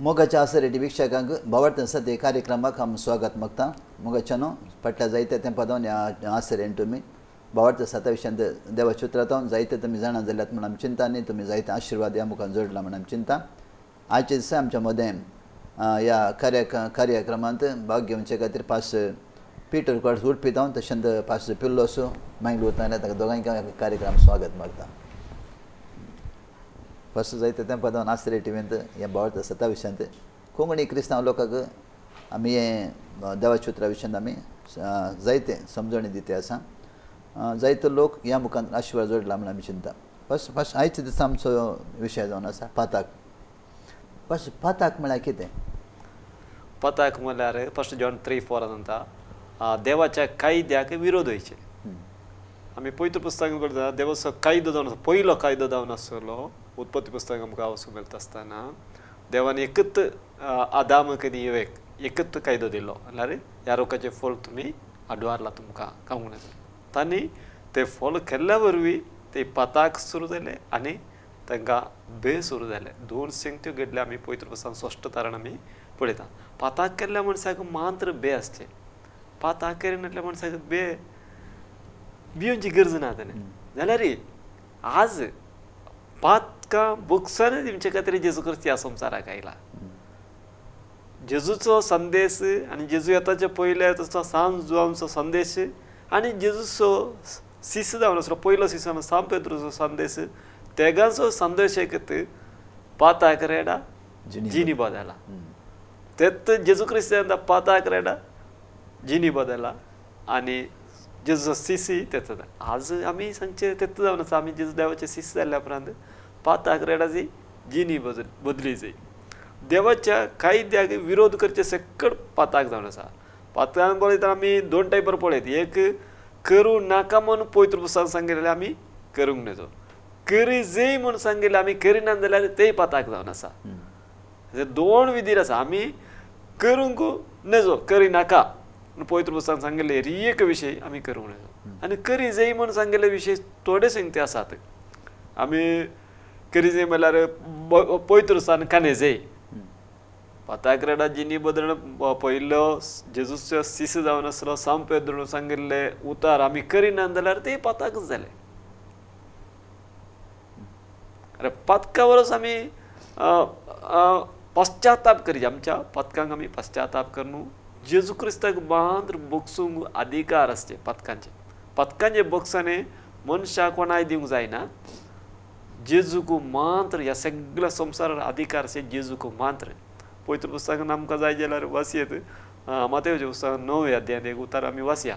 मोगाच्या आसरेटी भिक्षकांक भावार्थ सद्य कार्यक्रमाक हम स्वागत मागता मोगाच्यानो फाटल्या जायत्या तेंपावन ह्या आसरेन तुमी भावार्थ सता विशयांत देवाच्या उतरांत जायते तुमी जाणा जाल्यात म्हण आमी चिंता आनी तुमी जायते आशिर्वाद ह्या मुखार जोडला म्हण आमी चिंता आयचे दिसा आमच्या मदें ह्या कार्यक्रमांत भाग घेवचे खातीर पास पीटर कॉर्ड्स उडपी जावन तशेंच पास पिल्लोसो मागीर उरताले ताका दोगांयक कार्यक्रम स्वागत मागता फस्ट जायते तेंपावन आसरे टिवींत ह्या भावार्थ सता विशयांत कोंकणी क्रिस्तांव लोकांक आमी हे देवाच्या उतरा विशयांत आमी जायते समजणी दिते आसा जायते लोक ह्या मुखार आशिर्वाद जोडला म्हण आमी चिंता फस्ट आयचे दिसा आमचो विशय जावन आसा पाताक फस्ट पाताक म्हळ्यार कितें पाताक म्हळ्यार फस्ट जॉन 3:4 म्हणटा देवाच्या कायद्याक विरोध होयचे आमी पयतू पुस्तकांत करता देवाचो कायदो जावन पयलो कायदो जावन आसलो उत्पत्ती पुस्तक आमकां वाचूंक मेळटा आसतना देवान एकच आदामक आनी येवेक एकच कायदो दिलो म्हळ्यार ह्या रोखाचें फळ तुमी आडवारला तुमकां खावंक ना तांणी तें फळ केल्ल्या वरवीं ते पाताक सुरू जाले आनी तांकां बे सुरू जाले दोन संगत्यो घडले आमी पयतू पुस्तकांत स्पश्ट तारण आमी पळयता पाताक केल्ल्या मनशाक मात्र बे आसचे पाताक केल्या मनशाक भिवची गरज ना ताणें जाल्यार आज पातकां बुक्सान दिवचे खातीर जेजू क्रिस्त ह्या संवसाराक आयला जेजूचो संदेश आनी जेजू येताचे पयले तसो सांत जुआंवचो संदेश आनी जेजूचो शिष्य जावन आसलो पयलो शिष्य सांत पेद्रूचो संदेश तेगाचो संदेश एकत पाताक रेडा जिनी बदला तेत जेजू क्रिस्त पाताक रेडा जिनी बदला आनी जेजूचो शिष्य तेच आज आमी सांगचे तेत जावन आसा आमी जेजू देवाचे शिष्य जाल्ल्या उपरांत पाताक रेडाची जिनी बदली जाय देवाच्या कायद्याक विरोध करचे सकट पाताक जावन आसा पाताक पळयता आमी दोन टायपार पळयत एक करूं नाका म्हूण पवित्र पुस्तकांत सांगिल्लें आमी करूंक नजो करी जय म्हूण सांगिल्लें आमी करिना जाल्यार तेय पाताक जावन आसा दोन विधीर आसा आमी करूंक नजो करी नाका पवित्र पुस्तकांत सांगिल्ले एक विशय आमी करूंक नजो आनी करी जय म्हूण सांगिल्ले विशय थोडे संगती आसात आमी करी जय म्हळ्यार पवित्र स्थान काने जय पाताक रेडा जिनी बदलण पयलो जेजूचो शिष्य जावन आसलो सांत पेद्रून सांगिल्ले उतार आमी करिना जाल्यार ते पाताकच जाले अरे पातका वरस आमी पश्चाताप करी आमच्या पथकांक आमी पश्चाताप करूं जेजू क्रिस्ताक मात्र बोगसूंक अधिकार आसचे पथकांचे बोगसाने मनशाक कोणाय दिवंक जायना जेजूक मात्र ह्या सगळ्या संवसारार अधिकार आसचे जेजूक मात्र पवित्र पुस्तकांत आमकां जाय जाल्यार वाचयेत मातेवचें पुस्तक 9 अध्यायान एक उतार आमी वाचया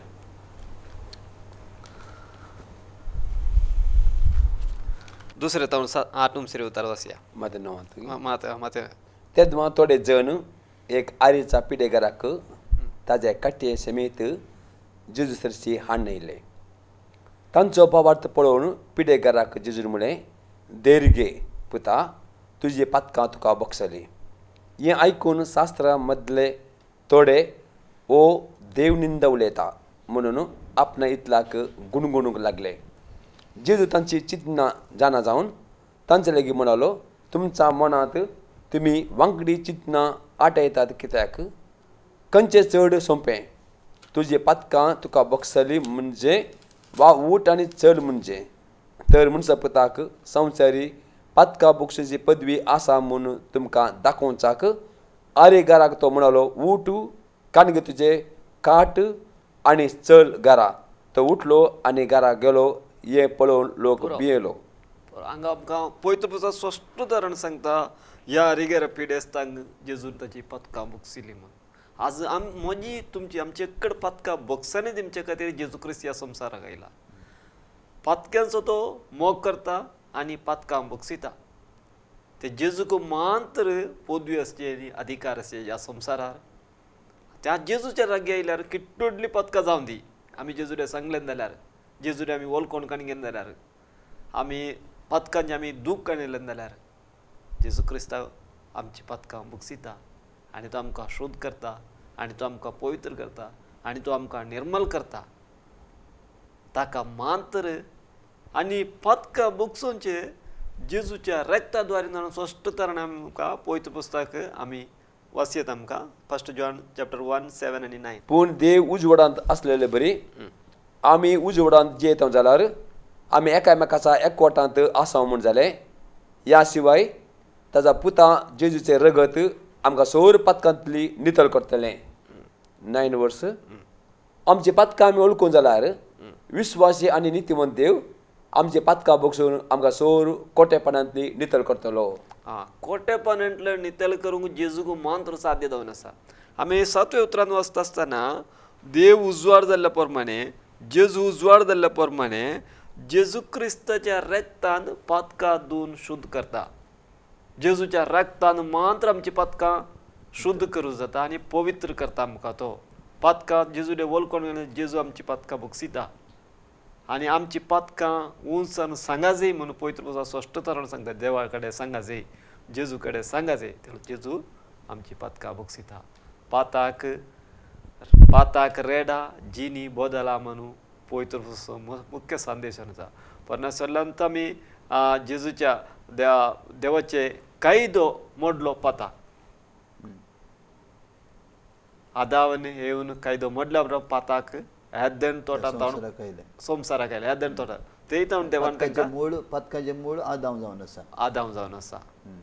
दुसरे तावन 8 उतार वाचया माते तेदमा थोडे जण एक आरीचा पिडेगाराक ताजे काट्ये समेत जेजू सरशी हाडून येयले तांचो भावार्थ पळोवन पिडेगाराक जेजून म्हळें देर घे पुता तुजी पातकां तुका बक्षली हें आयकून शास्त्रा मदले थोडे ओ देवनिंदा उलयता म्हणून आपणा इतलाक गुणगुणूंक लागले जेजू तांची चिंतना जाणा जावन तांचे लागीं म्हणालो तुमच्या मनांत तुमी वांगडी चिंतना आटयतात कित्याक खंयचें चड सोंपें तुजी पातकां तुका बक्षली म्हणजे वा ऊट आनी चड म्हणजे तर मनसा पुताक संवसारी पातकां बक्षीची पदवी आसा म्हूण तुमकां दाखोवचाक आरेगाराक तो म्हणालो ऊट काणगे तुजे काट आनी चल गारा तो उठलो आनी गारा गेलो हे पळोवन लोक भियेलो हांगा आमकां पवित्र पुस्तक स्पश्ट उदाहरण सांगता ह्या आरेगारा पिडेस्तांक जेजून ताची पातकां बक्षिली म्हूण आज म्हजी तुमची आमचे कड पातकां बक्षांनी दिवचे खातीर जेजू क्रिस्त ह्या संवसाराक आयला पातक्यांचो तो मोग करता आनी पातकां बक्षिता ते जेजूक मात्र पदवी आसची आनी अधिकार आसचे ह्या संवसारार त्या जेजूच्या रागी आयल्यार किट्टुडली पातकां जावन दी आमी जेजूडे सांगलें जाल्यार जेजूडे आमी वळखून काणगेन जाल्यार आमी पातकांचें आमी दूख काणयलें जाल्यार जेजू क्रिस्तांव आमची पातकां बक्षिता आनी तो आमकां शुद्ध करता आनी तो आमकां पवित्र करता आनी तो आमकां निर्मल करता ताका मात्र आनी पातकां बक्षोवचे जेजूच्या रक्ताद्वारे जाणून स्पष्ट तरण आमकां पवित्र पुस्तक आमी वाचयत आमकां 1 जॉन चॅप्टर 1, 7 आनी 9. पूण देव उजवडांत असलेले बरी आमी उजवडांत जियेता जाल्यार आमी एकामेकाचा एकवटांत आसाव म्हूण जालें. ह्या शिवाय ताचा पुता जेजूचें रगत आमकां सगळ्या पातकांतली नितळ करतलें. 9 वर्स. आमची पातकां आमी ओळखून जाल्यार विश्वासी आनी नितीवंत देव आमची पातकां बगसून आमकां सगळ्या कोटेपणांतली नितळ करतलो. कोटेपणांतले नितळ करूंक जेजूक मात्र साध्य जावन आसा. आमी 7व्या उतरान वाचता आसतना देव उजवाड जाल्ल्या प्रमाणे जेजू उजवाड जाल्ल्या प्रमाणे जेजू क्रिस्ताच्या रक्तान पातकां धुवन शुद्ध करता. जेजूच्या रक्तान मात्र आमची पातकां शुद्ध करूं जाता आनी पवित्र करता आमकां. तो पातकां जेजूडे वळखून जेजू आमची पातकां बगसिता आनी आमची पातकां उंचान सांगा जाय म्हणून पवित्र पुस्तकांत स्पश्ट तरण सांगता. देवा कडेन सांगा जाय, जेजू कडेन सांगा जाय, जेजू आमची पातकां बगसिता. पाताक रेडा जिनी बोदला म्हणून पवित्र पुस्तक मुख्य संदेशान आसा. परमेश्वरांत आमी जेजूच्या देवाचे कायदो मोडलो पाता. आदावन येवन कायदो मोडल्या बरोबर पाताक हेद्दन तोटा संवसाराक आयले. हेद्दन तोटा ते देवान मूळ पथकाचें मूळ आदाम जावन आसा.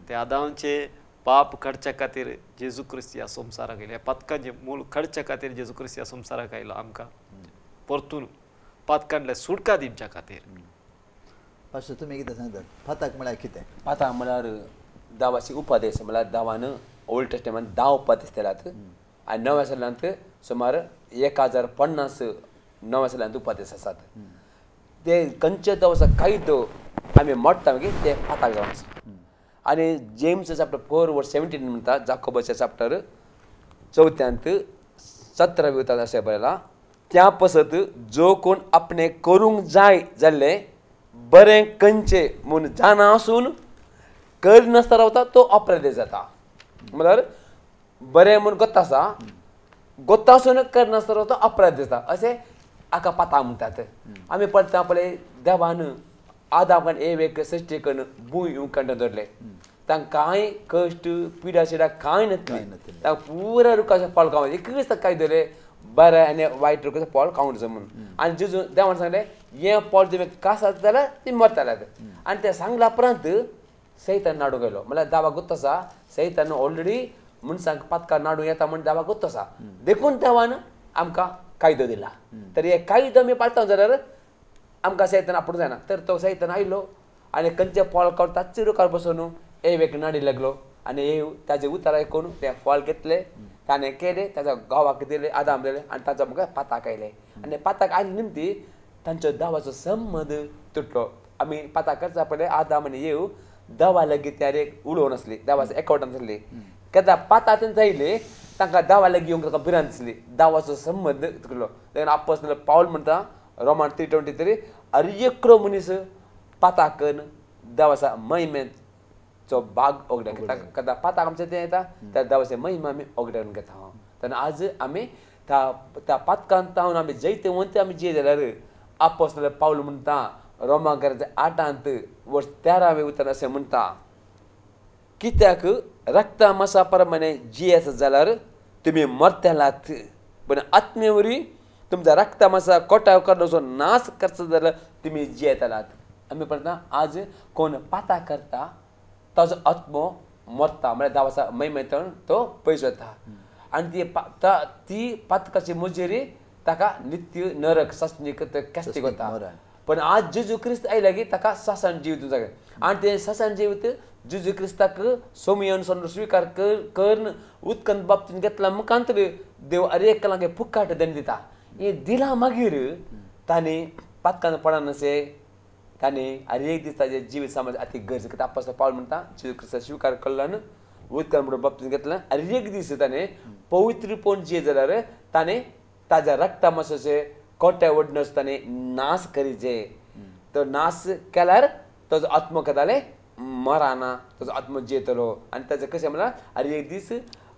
ते आदामचे पाप काडच्या खातीर जेजू क्रिस्त ह्या संवसाराक आयले. पथकाचें मूळ काडच्या खातीर जेजू क्रिस्त ह्या संवसाराक आयलो आमकां परतून पातकांतल्या सुटका दिवच्या खातीर. पासून तुमी कितें सांगतात? पाताक म्हळ्यार कितें? पाताक म्हळ्यार दावाची उपादेश. म्हळ्यार दावान ओल्ड टेस्टमेंट 10 उपादेश दिल्यात आनी नव्या सालांत सुमार 1050 नव्या सालांत उपादेश आसात. ते खंयचे दवसा कायदो आमी मोडटा मागीर ते पाताक जावन आसा. आनी जेम्स चॅप्टर 4 वर्स 17 म्हणटा, जाकोबाच्या चॅप्टर 4 17 उतार अशें बरयलां, त्या पसत जो कोण आपणे करूंक जाय जाल्ले बरें खंयचे म्हूण जाणा आसून करनासतना रावता तो अपराधी जाता. म्हळ्यार बरें म्हूण गोत्ता आसा, गोत्ता आसून करनासतना रावता अपराधी जाता अशें हाका पाताक म्हणटात. आमी पळयता पळय देवान आदामान एक सृश्टी करून भूंय उखंड दवरले. तांकां कांय कश्ट पिडा शिडा कांय नासली. तांकां पुरा रुखाचें फळ खावं एकच काय दवरले बरें आनी वायट रुखाचें फळ खावंक म्हणून. आनी जेजू देवान सांगलें हें फळ तुमी कासात जाल्यार ती मरताल्यात. आनी तें सांगल्या उपरांत सैतान नाडू गेलो. म्हळ्यार देवा गुप्त आसा सैतान ऑलरेडी मनशांक पातकां नाडूं येता म्हण देवा गुप्त आसा. देखून देवान आमकां कायदो दिला. तर हे कायदो आमी पाळटा जाल्यार आमकां सैतान आपणूक जायना. तर तो सैतान आयलो आनी खंयचें फळ खावन ताचे रुखार बसून एक नाडी लागलो आनी ताजे उतर आयकून तें फळ घेतलें ताणें केलें, ताच्या घोवाक दिलें, आदाम दिलें आनी ताचो म्हाका पाताक आयलें. आनी पाताक आयले निमती तांचो देवाचो संबंद तुटलो. आमी पाताक करता पळय आदाम आनी देवा लागीं त्यार उलोव नासली, देवाचो एकवटान नासली. केन्ना पातान जायले तांकां देवा लागीं येवंक तांकां भिरांत दिसली. देवाचो संबंद तुटलो. देखून आपोस्तल पावल म्हणटा रोमान 3:23 अरे एकलो मनीस पाताक देवाचा महिमेचो भाग ओगड्यान घेता. केन्ना पाताक आमचें तें येता त्या देवाचे महिमा आमी ओगड्यान घेता. तेन्ना आज आमी त्या पातकांत रावन आमी जैते वंत आमी जिये जाल्यार आपोस्तल पावल म्हणटा रोमांकार 8 वर्स 13 उतर अशें म्हणटा, कित्याक रक्ता मासा प्रमाणे जियेत जाल्यार तुमी मरतलात, पण आत्मेवरी तुमचा रक्ता मासा कोटाव करण्याचो नाश करता जाल्यार तुमी जियेतलात. आमी पळयता आज कोण पाता करता ताजो आत्मो मरता म्हळ्यार देवाचा महिमेंतल्यान तो पयस वता. आनी ती पातकाची मुजेरी ताका नित्य नरक सस्नीक कॅस्टीक वता. पण आज जेजू क्रिस्त आयला की ताका सासान जिवीत जागे. आनी ते सासान जिवीत जेजू क्रिस्ताक सोमियन स्वीकार करून उदकान बाबतीन घेतला मुखांतर देव अरे कलांगे फुक्काट दंड दिता. हे दिला मागीर ताणें पातकान पडनासे ताणें अरे एक दीस ताजे जिवीत समाज अति गरज कित्याक आपोस्तल पावल म्हणटा जेजू क्रिस्ता स्वीकार केलो आनी उदकान म्हणून बाबतीन घेतला. अरे एक दीस ताणें पवित्रपण जिये जाल्यार ताणें ताज्या रक्ता मासाचे कोट्या वडनस ताणें नाश करीचे. तो नाश केल्यार ताजो आत्मो केताले मराना, ताजो आत्मो जियेतलो. आनी ताजें कशें म्हळ्यार अरे एक दीस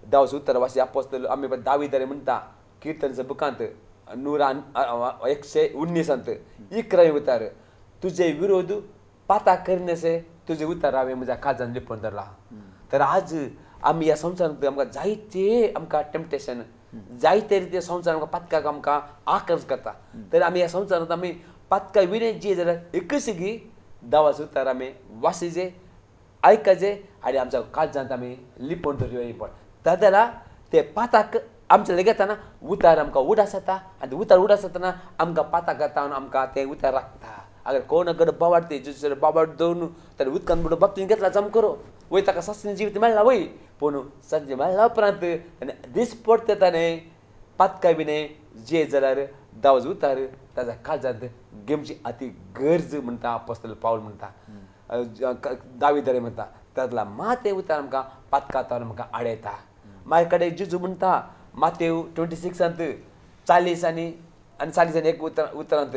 देवाचो उतर वासी आपोस्तल आमी दाविदारे म्हणटा किर्तनच्या बुकांत 119 11 उतार, तुझे विरोध पाता करनेसे तुझे उतार हांवें म्हज्या काळजान लिपोवन धरला तर आज आमी ह्या संवसारांत आमकां जायते आमकां टेम्पटेशन जायते रितीन संवसार आमकां पातकाक आमकां आकर्श करता तर आमी ह्या संवसारांत आमी पातका विणे जी जाल्यार एकच की देवाचो उतार आमी वाचीचे आयकाचे आनी आमच्या काळजांत आमी लिपोवन धरयो पण ताद्याला ते पाताक आमच्या घेताना उतार आमकां उडास येता आनी ते उतार उडास येतना आमकां पाताक येता आमकां ते उतार लागता अगर कोण अगर बाबाड ते बाबाड दवरून तर उदकान बुडून बाबतीन घेतला जम करो वय ताका सस्तीन जिवीत मेळ्ळा वय पूण संजय मेळ्ळा उपरांत दीस पडटा ताणें पातका विणे जे जाल्यार देवाचो उतार ताच्या काळजांत घेवची अती गरज म्हणटा अपोस्तल पावल म्हणटा दाविदारे म्हणटा तातला मात तें उतार आमकां पातका आमकां आडयता म्हाजे कडेन जेजू म्हणटा मातेव 26 40 आनी 1 उतरांत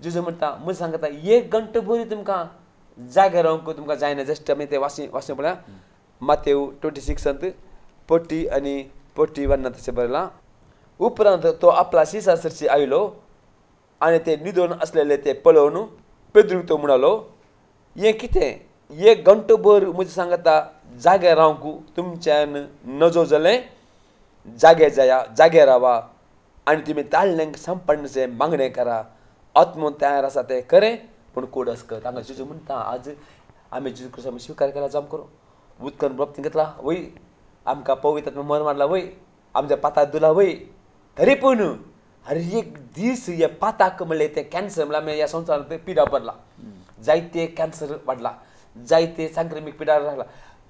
जेजू म्हणटा म्हूण सांगता 1 घंटो भरी तुमकां जाग्यार रावंक तुमकां जायना जस्ट आमी तें वाचूं पळया मातेव 26 40 आनी 41 तशें बरयलां उपरांत तो आपला शिसासरशी आयलो आनी ते न्हिदोन आसलेले ते पळोवन पेद्रूक तो म्हणालो हें कितें 1 घंटो भर म्हजें सांगता जाग्यार रावंक तुमच्यान नजो जालें जाग्यार रावा आनी तुमी ताळ्ळेंक संपन्नचे मागणें करा आत्मो तयार आसा तें खरें पूण कोडस कर हांगा जेजू म्हणटा आज आमी जेजू क्रिस्त आमी स्विकार केला जम करो उदकान बाबतीन घेतला वय आमकां पवित्र मर मारला वय आमच्या पाताक दिला वय तरी पूण अरे एक दीस हे पाताक म्हणलें तें कॅन्सर म्हणल्यार आमी ह्या संवसारांत पिडा पडला जायते कॅन्सर वाडला जायते सांक्रमीक पिडा लागला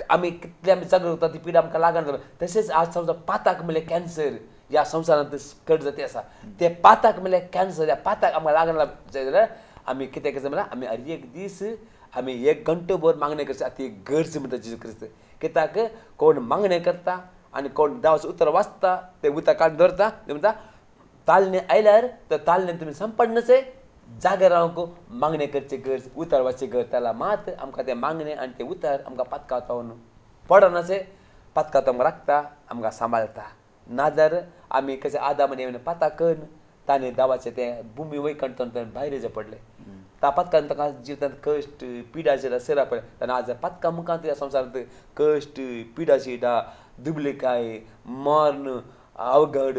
आमी कितले आमी जागृत ती पिडा आमकां लागना तशेंच आज समजा पाताक म्हणलें कॅन्सर ह्या संवसारांत कट जाती आसा ते पाताक म्हणल्यार कॅन्सर ह्या पाताक आमकां लागना जाल्यार आमी कितें करचें म्हळ्यार आमी हर एक दीस आमी 1 घंटो भर मागणें करचें ती गरज म्हणटा जेजू क्रिस्त कित्याक कोण मागणें करता आनी कोण देवाचो उतर वाचता ते उतर काडून धरता ते म्हणटा ताळणे आयल्यार तर ताळणे तुमी संपन्नचे जाग्यार रावंक मागणें करची गरज उतर वाचची गरज त्याला मात आमकां तें मागणें आनी तें उतर आमकां पातका पावन पडनाचे पातका आमकां राखता आमकां सांबाळटा नाजाल्यार आमी कशें आदामाने येवन पाताकन ताणें देवाचें तें भुमी वैकंठांत भायर जे पडले ता पातकान ताका जिवितांत कश्ट पिडा जे सेरा पडले तेन्ना आज पातका मुखांत ह्या संवसारांत कश्ट पिडा शिडा दुबळेकाय मरण अवघड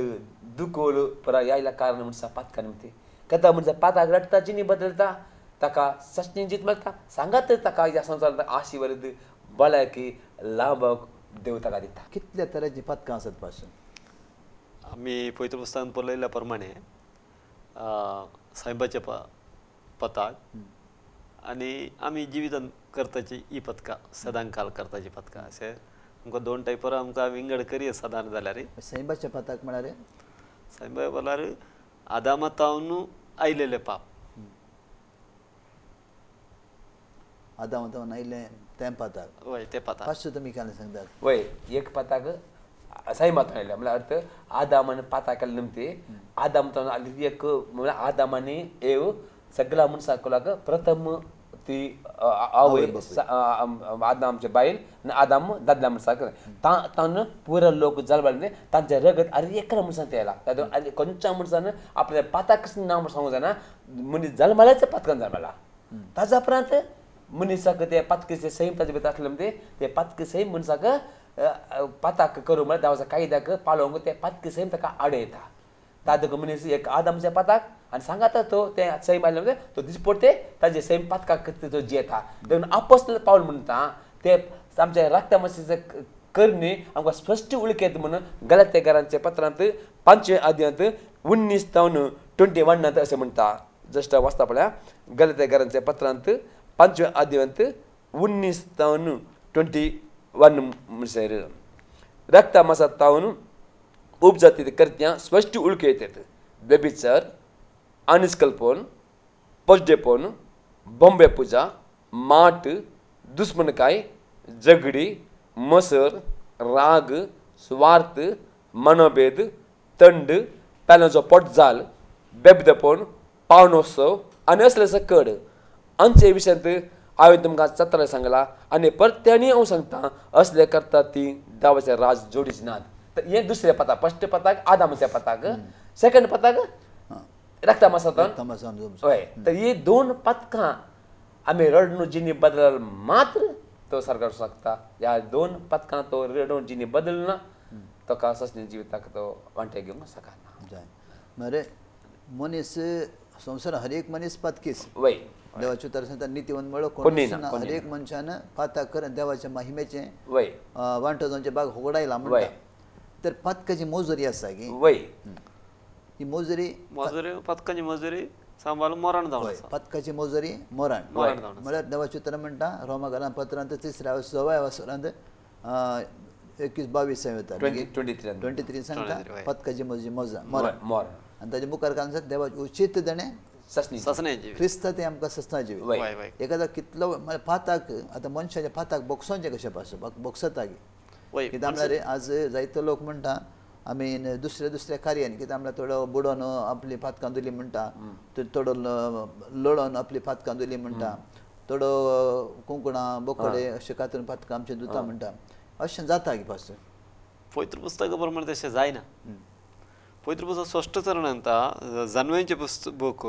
दुखोल पुराय आयल्या कारण म्हणटा पातका निमती कथा म्हणजे पाताक रडटा जिनी बदलता ताका सश्टीं जीत मेळटा सांगात ताका ह्या संवसारांत आशिर्वाद भलायकी लांबक देव ताका दिता कितल्या तरेची पथकां आसात पासून आमी पवित्र पुस्तकांत पळयल्या प्रमाणे सायबाचे पताक आनी आमी जिवितांत करताची ही पथकां सदां काल करताची पथकां अशें आमकां 2 टायपार आमकां विंगड करी सदां जाल्यार सायबाचे पथक म्हळ्यार सायबा बोलार आदामातावन आयलेले पाप आदामातावन आयले तें पथक वय ते पथक पासून तुमी केन्ना सांगतात वय एक पताक सायमातावन आयले म्हळ्यार अर्थ आदामान पाताक केले निमती आदामातावन एक म्हळ्यार आदामानी येव सगळ्या मनशाक प्रथम ती आवय आदामचे बायल आनी आदाम दादल्या मनशाक तान पुरो लोक जल्माले तांचे रगत अरे एका मनशान येयला तातूंत खंयच्या मनशान आपल्या पाताक नांव सांगूंक जायना मनीस जल्मालेच पातकान जल्माला ताच्या उपरांत मनिसाक ते पातकेचे सैम ताजे भितर आसले म्हणजे ते पातके सैम मनशाक पाताक करूं म्हळ्यार देवाच्या कायद्याक पाळोवंक ते पातके सैम ताका आडयता तातूंत मनीस एक आदामचे पाताक आनी सांगाता तो ते सैम आयले म्हणजे तो दीस पडटे ताजे सैम पातकाक तो जियेता देखून अपोस्तल पावल म्हणटा ते आमच्या रक्ता मसीचे करणी आमकां स्पश्ट उलकेत म्हणून गलात्यकारांचे पत्रांत 5 अध्यायांत 19 तावन 21 अशें म्हणटा जस्ट वाचता पळया गलात्यकारांचे पत्रांत 5 अध्यायांत 19 तावन 21 म्हणसर रक्ता मसात तावन उपजाती करत्या स्पश्ट उलके येतात व्यभिचार अनिष्कल्पन पजडेपण बॉम्बे पुजा माट दुश्मनकाय झगडी मसर राग स्वार्थ मनोभेद तंड पेलांचो पोटजाल बेबदेपण पावणोत्सव आनी असले सकड हांचे विशयांत हांवें तुमकां 17 सांगला आनी परत्यांनी हांव सांगता असले करता ती देवाचे राज जोडीच नात तर हे दुसरे पताक फर्स्ट पताक आदामाचे पताक सेकंड पताक रक्ता मसातान हय तर ही 2 पथकां आम्ही रडणू जिनी बदल मात्र तो सरकार शकता ह्या 2 पथकां तो रडून जिनी बदलना तो का ससनी जिविताक तो वांटे घेवंक शकना जाय मरे मनीस संवसार हर एक मनीस पातकीस वय देवाचे उतर सांगता नितीवन मळो कोणी ना, हर एक मनशान पाताक कर देवाच्या महिमेचे वय वांटो जावचे बाग होगडायला म्हणटा तर पातकाची मोजरी आसा की वय ही मोजरी पथकाची मजुरी सांबाळून मरण जावन आसा पथकाची मोजरी मोराण म्हळ्यार देवाचे उतर म्हणटा रोमाकारान पत्रांत 3 वसरांत 21-22 येता 23 सांगता पथकाची मोजरी मोराण मोर आनी ताजे मुखार कान देवाचे उचित देणे ससनी क्रिस्त ते आमकां ससनाची एखादा कितलो म्हळ्यार पाताक आतां मनशाच्या पाताक बोक्सोंचे कशें पास बोक्सता कित्याक म्हळ्यार आज जायतो लोक म्हणटा आमी दुसऱ्या कार्यान कित्याक म्हळ्यार थोडो बुडोन आपली पातकां दिली म्हणटा थोडो लडोन आपली पातकां दिली म्हणटा थोडो कुंकणां बोकडे अशें कातरून पातकां आमचे दुता म्हणटा अशें जाता की पास पवित्र पुस्तका प्रमाणे तशें जायना पवित्र पुस्तक स्पश्ट तरण म्हणटा जान्हवेंचे बूक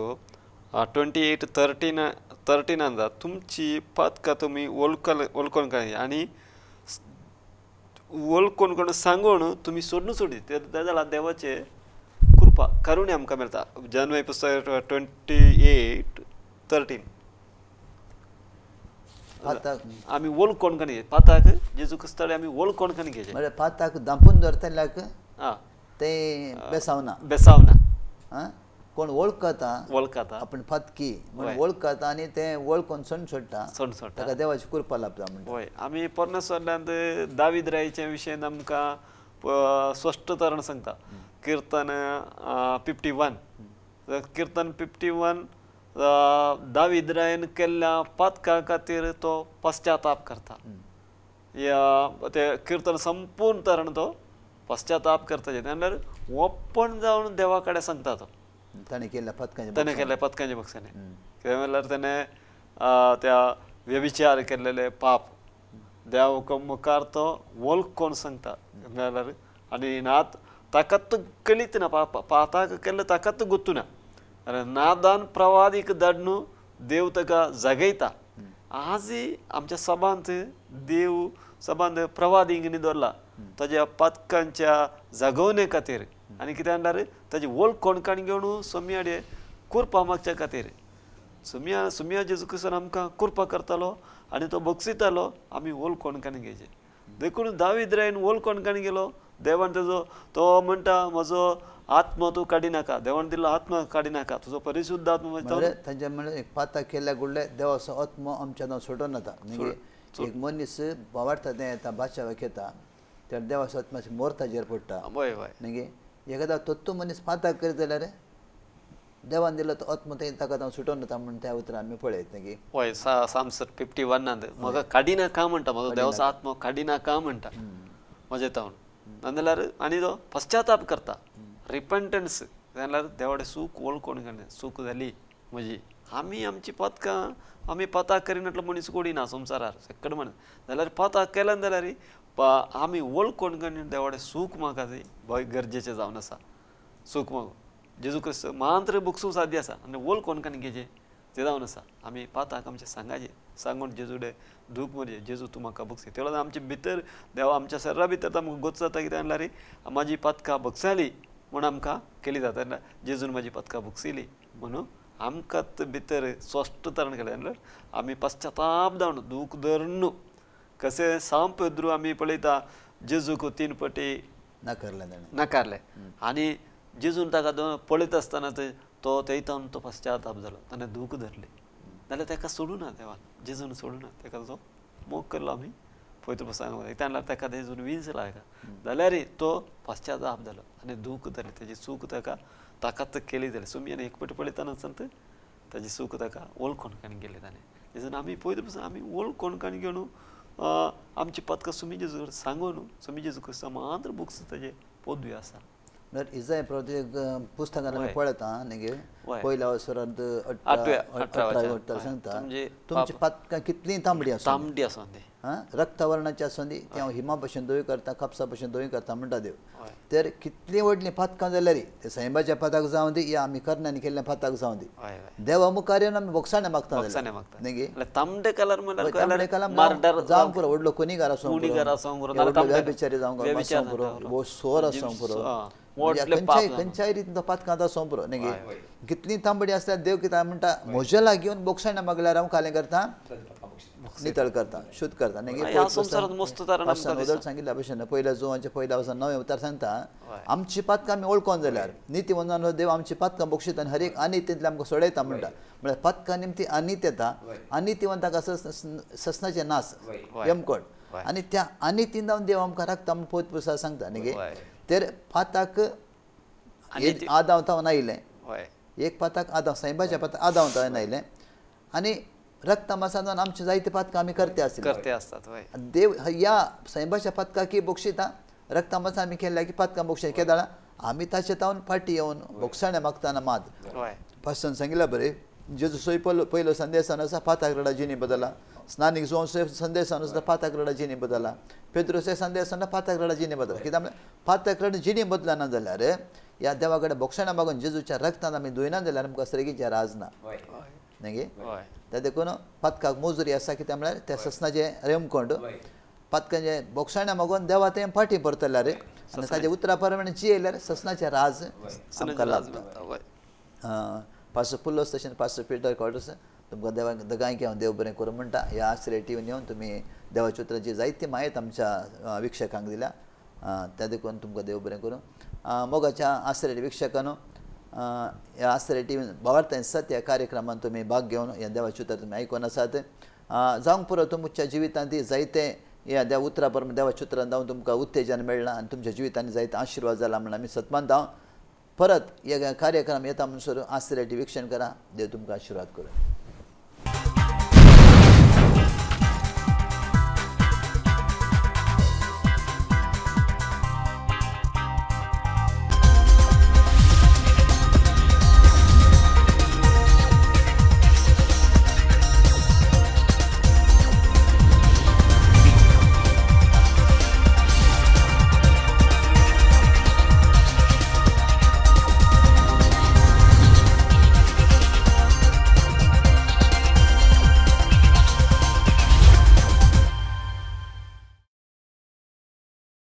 28:13 अंदा तुमची पातकां तुमी वळखून काडली आनी वळखून कोण सांगून तुमी सोडी तेज्या देवाचे कृपा करुणे आमकां मेळटा जान्हवे पुस्तक 28:13 आमी वळखून काडली पाताक जेजू क्रिस्ताले आमी वळखून काडली घेजे म्हळ्यार पाताक दांपून दवरतल्याक ते बेसावना कोण वळखता आपण पथकी म्हणून वळखता आनी ते वळखून सण सोडटा ताका देवाची कृपा लाभता म्हणटा हय आमी परमेश्वरांत दावीद रायच्या विशयान आमकां स्पश्ट तरण सांगता कीर्तन 51 कीर्तन 51 दावीद रायन केल्ल्या पातका खातीर तो पश्चाताप करता ते कीर्तन संपूर्ण तरण तो पश्चाताप करता जाल्यार ओपन जावन देवा कडेन सांगता तो ताणें केल्ल्या पथकांच्या पक्षांनी कित्याक म्हणल्यार ताणें त्या व्यभिचार केल्लेले पाप देवा मुखार तो वळखून सांगता म्हणल्यार आनी नात ताकात कळीत ना पाताक केल्ले ताकात गुत्तुना नादान प्रवादीक धाडून देव ताका जगयता आजय आमच्या सभांत देव सभांत प्रवादीक न्ही दवरला ताच्या पथकांच्या जगोवणे खातीर आनी कितें म्हणल्यार ताची वळख कोणकाणी घेवन सोम्याडे कृपा मागच्या खातीर सुम्या जेजू क्रिस्तान आमकां कृपा करतालो आनी तो बक्षितालो आमी वळख कोणकाणी घेवचे देखून दावीद रायन वळख कोणकाणी गेलो देवान तेजो तो म्हणटा म्हजो आत्मा तूं काडी नाका देवान दिल्लो आत्मा काडी नाका तुजो परिशुद्ध आत्मा तांचे म्हणल्यार एक पाताक केल्ल्या गुडले देवाचो आत्मा आमच्या सोडून येता एक मनीस वाडटा तें येता बादशाह घेता त्या देवाचो आत्मा मोर ताजेर पडटा न्ही एखादा तो मनीस पाताक करीत जाल्यार देवान दिलो तो आत्मा ताका सुटोन येता म्हणून त्या उतरां आमी पळयत न्ही हय सामसर 51 म्हाका काडी नाका म्हणटा म्हजो देवाचो आत्मा काडी नाका म्हणटा म्हजे तावन नाजाल्यार आनी तो पश्चाताप करता रिपेंटन्स जाल्यार देवाडे सूख वळखून काडलें सूख जाली म्हजी आमी आमची पथकां आमी पाताक करिनातलो मनीस कोडी ना संवसारार सेकड म्हण जाल्यार पाताक केलें जाल्यार आमी वळखून काडून देवाडे सूख म्हाका भंय गरजेचें जावन आसा सूख मागो जेजू क्रिस्त मात्र बुकसूंक साध्य आसा आनी वळखून काडून घेजे ते जावन आसा आमी पाताक आमचे सांगाचे सांगून जेजूडे दूख मरे जेजू तूं म्हाका बक्षी तेवलो आमचे भितर देवा आमच्या शरिरा भितर आमकां गोच जाता कितें म्हणल्यार म्हाजी पथकां बक्षाली म्हूण आमकां केली जाता जेजून म्हाजी पथकां बक्षिली म्हणून आमकां भितर स्पश्ट तरण केलें म्हणल्यार आमी पश्चाताप जावन दूख धरून कशें सांप पेद्रू आमी पळयता जेजूक 3 फावटी नाकारले आनी जेजून ताका पळयत आसतना तो थंयच्यान तो पश्चाताप जालो ताणें दूख धरली जाल्यार ताका सोडूना देवान जेजून सोडूना ताका जो मोग केल्लो आमी पवित्र पुस्तकांत तेन्ना ताका जेजून वीज लायला जाल्यार तो पश्चाताप जालो आनी दूख धरली ताची सूख ताकाच केली जाली सुमयान एक फावटी पळयतना आसतना ताची सूख ताका वळखून काडून गेली ताणें जेजून आमी पवित्र पुस्तक आमी वळखून काडून घेवन आमची पथकां सुमी जेजू सांगून सुमी जेजू क्रिस्ता मात्र बुक्स ताजे पदवी आसा इजाय प्रत्येक पुस्तकांना मी पळता न्ही पहिल्या वर्सांत अठरा सांगता म्हणजे तुमची पातकां कितलीं तांबडी आसा तांबडी आसा ती रक्तवर्णाची आसूं दी त्या हिमा भशेन दोळी करता कापसा भशेन दोळी करता म्हणटा देव हय. तर कितलीं व्हडलीं पातकां जाल्यार ते सायबाच्या पाताक जावं दी या आमी कर्णांनी केल्ल्या पाताक जावं दी हय हय देवा मुखार येवन आमी बोक्साणे मागता बॉक्साने मागता न्ही तांबडे कलर म्हणल्यार तांबडे कलर मर्डर जावं पुरो व्हडलो कुणीगार आसूं कुणीगार आसूं पुरो, व्यभिचारी जावं पुरो वो सोर आसूं पुरो खंयच्याय रितीन तो पातकां आसूं पुरो न्ही कितलीं तांबडी आसल्यार देव कितें म्हणटा म्हज्या लागीं येवन बोक्साणे मागल्यार हांव कालें करता नितळ करता शुद्ध करता ह्या संवसारांत मस्त तरान आमकां उदळ सांगिल्ल्या भशेन पयल्या जुवांच्या पयल्या वर्सा 9 अवतार सांगता आमची पातकां आमी ओळखोन जाल्यार नितीवंतान देव आमची पातकां बक्षीत आनी हर एक अनितींतल्यान आमकां सोडयता म्हणटा म्हळ्यार पातकां निमती अनित येता अनितीवंताक आसा ससनाचे नास यमकोट आनी त्या अनितीन जावन देव आमकां राखता म्हूण पवित्र पुस्तकांत सांगता न्ही तर पाताक आदावतावन आयलें एक पाताक आदाव सायबाच्या पाताक आदावतावन आयलें आनी रक्तमासांत आमचे जायते पातकां आमी करते आसतात देव ह्या सायबाच्या पातकाकी बोक्षिता रक्तमासां आमी केल्या की पातकां बोक्षे केदाळा आमी ताचे तावन फाटी येवन बोक्षाणे मागतना मात पासून सांगिल्लें बरें जेजूसोय पयलो संदेशान आसा पाताक रडा जिणी बदला स्नानीक जुवांचो संदेशान आसा पाताक रडा जिणी बदला पेद्रोचे संदेशान पाताक रडा जिणी बदला कित्याक पाताक रडा जिणी बदलना जाल्यार ह्या देवा कडेन बोक्षाणे मागून जेजूच्या रक्तान आमी दुयना जाल्यार आमकां सरेगीचें राज ना न्ही ते देखून पातकाक मोजुरी आसा कित्याक म्हळ्यार त्या ससनाचे रेमकोंड पातकांचे बोक्षाणे मागून देवा तें फाटी परतल्यार आनी ताचे उतरा प्रमाणे जियेल्यार ससनाचे राज आमकां लागता पास पुल्लोस तशें पास पिटर कॉर्डस तुमकां देवा दगांयक हांव देव बरें करूं म्हणटा ह्या आश्रय टीव्हीन येवन तुमी देवाच्या उतराची जायती माहिती आमच्या विक्षकांक दिल्या त्या देखून तुमकां देव बरें करूं मोगाच्या आश्रय विक्षकांनो ह्या आश्रय टीव्हीन भावार्थांत सत्य कार्यक्रमांत तुमी भाग घेवन ह्या देवाच्या उतर तुमी आयकून आसात जावंक पुरो तुमच्या जिवितांत जायते ह्या देव उतरा प्रमाणे देवाच्या उतरांत जावन तुमकां उत्तेजन मेळ्ळां आनी तुमच्या जिवितांनी जायते आशिर्वाद जाला म्हणून आमी सतमानता परत ह्या कार्यक्रम येता म्हणसर आश्रय टीव्ही वीक्षण करा देव तुमकां आशिर्वाद करूं